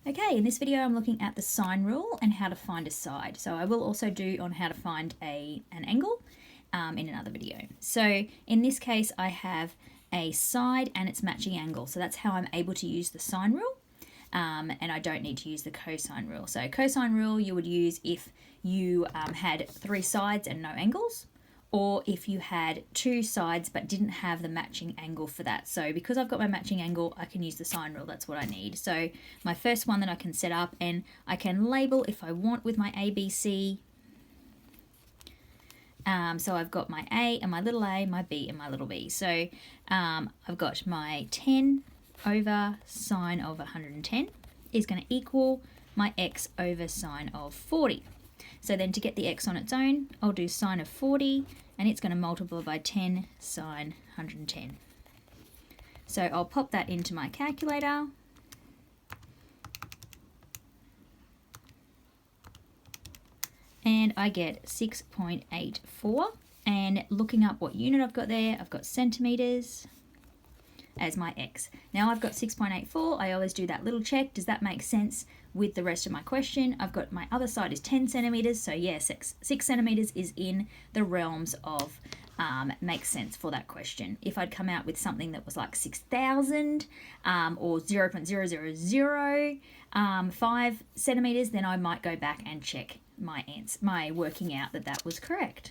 Okay, in this video I'm looking at the sine rule and how to find a side. So I will also do on how to find an angle in another video. So in this case I have a side and its matching angle. So that's how I'm able to use the sine rule. And I don't need to use the cosine rule. So cosine rule you would use if you had three sides and no angles, or if you had two sides but didn't have the matching angle for that. So because I've got my matching angle, I can use the sine rule. That's what I need. So my first one that I can set up, and I can label if I want with my ABC. So I've got my A and my little a, my B and my little b. So I've got my 10 over sine of 110 is going to equal my x over sine of 40. So then to get the x on its own, I'll do sine of 40, and it's going to multiply by 10 sine 110. So I'll pop that into my calculator. And I get 6.84. And looking up what unit I've got there, I've got centimetres as my x. Now I've got 6.84. I always do that little check. Does that make sense with the rest of my question? I've got my other side is 10 centimetres. So yes, 6 centimetres is in the realms of makes sense for that question. If I'd come out with something that was like 6,000 or 0.0005 centimetres, then I might go back and check my working out that was correct.